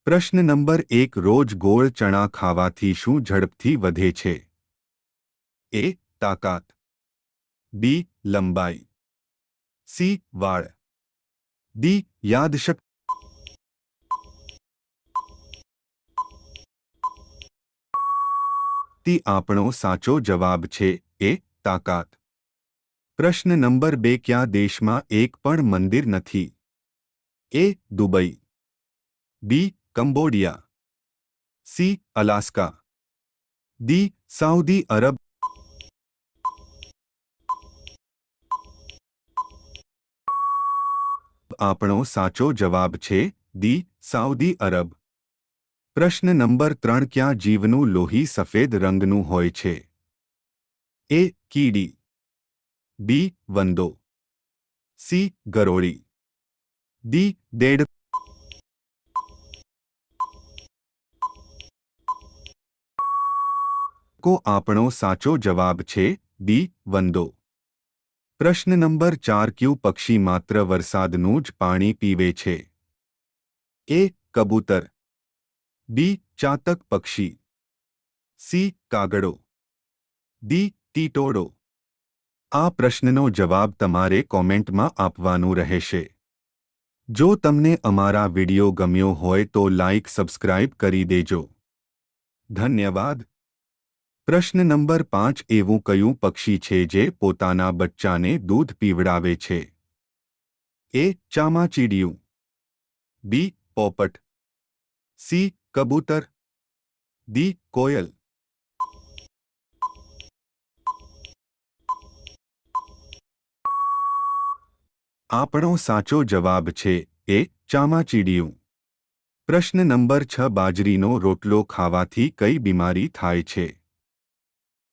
પ્રશ્ન નંબર 1 રોજ ગોળ ચણા ખાવાથી શું ઝડપથી વધે છે? એ. તાકાત. બી. લંબાઈ. સી. વાળ. ડી. યાદશક્તિ. આપણો સાચો જવાબ છે એ. તાકાત. પ્રશ્ન નંબર 2 કયા દેશમાં એક પણ મંદિર નથી? A. Dubai. B. Cambodia. C. Alaska. D. Saudi Arab. આપણો સાચો જવાબ છે ડી. સાઉદી અરબ. પ્રશ્ન નંબર 3 કયા જીવનું લોહી સફેદ રંગનું હોય છે? એ. કીડી. બી. વંદો. સી. ગરોળી. ડી. દેડ. આપણો સાચો જવાબ છે ડી. વંદો. પ્રશ્ન નંબર 4 કયું પક્ષી માત્ર વરસાદનું જ પાણી પીવે છે? એ. કબૂતર. બી. ચાતક પક્ષી. સી. કાગડો. ડી. ટીટોડો. આ પ્રશ્નનો જવાબ તમારે કોમેન્ટમાં આપવાનું રહેશે. જો તમને અમારા વિડિયો ગમ્યો હોય તો લાઈક સબસ્ક્રાઇબ કરી દેજો. ધન્યવાદ. પ્રશ્ન નંબર 5 એવું કયું પક્ષી છે જે પોતાના બચ્ચાને દૂધ પીવડાવે છે? એ. ચામાચીડિયું. બી. પોપટ. સી. કબૂતર. ડી. કોયલ. આપણો સાચો જવાબ છે એ. ચામાચીડિયું. પ્રશ્ન નંબર 6 બાજરીનો રોટલો ખાવાથી કઈ બીમારી થાય છે?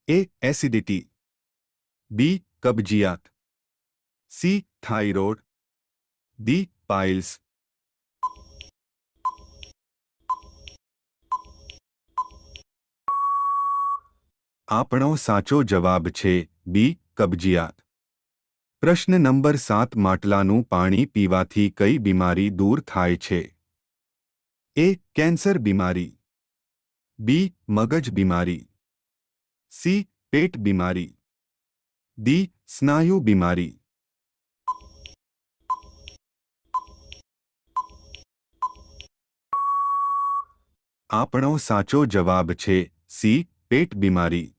એ. એસિડિટી. બી. કબજિયાત. સી. થાઇરોઇડ. ડી. પાઇલ્સ. આપણો સાચો જવાબ છે બી. કબજિયાત. પ્રશ્ન નંબર 7 માટલાનું પાણી પીવાથી કઈ બીમારી દૂર થાય છે? એ. કેન્સર બીમારી. બી. મગજ બીમારી. સી. પેટ બીમારી. ડી. સ્નાયુ બીમારી. આપણો સાચો જવાબ છે સી. પેટ બીમારી.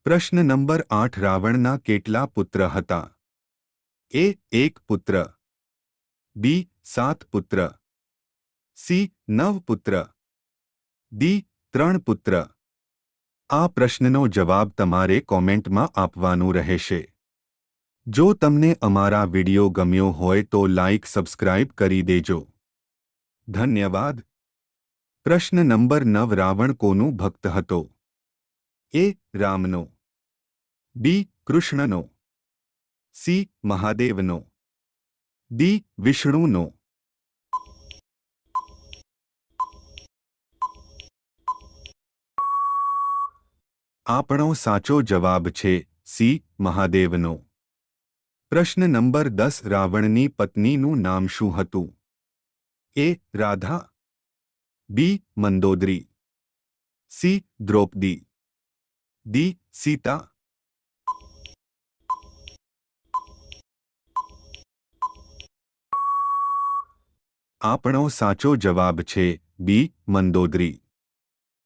પ્રશ્ન નંબર 8 રાવણના કેટલા પુત્ર હતા? એ. 1 પુત્ર. બી. 7 પુત્ર. સી. 9 પુત્ર. ડી. 3 પુત્ર. આ પ્રશ્નનો જવાબ તમારે કોમેન્ટમાં આપવાનું રહેશે. જો તમને અમારા વિડિયો ગમ્યો હોય તો લાઈક સબસ્ક્રાઇબ કરી દેજો. ધન્યવાદ. પ્રશ્ન નંબર 9 રાવણ કોનું ભક્ત હતો? એ. રામનો. બી. કૃષ્ણનો. સી. મહાદેવનો. ડી. વિષ્ણુનો. આપણો સાચો જવાબ છે સી. મહાદેવનો. પ્રશ્ન નંબર 10 રાવણની પત્નીનું નામ શું હતું? એ. રાધા. બી. મંદોદરી. સી. દ્રૌપદી. ડી. સીતા. આપણો સાચો જવાબ છે બી. મંદોદરી.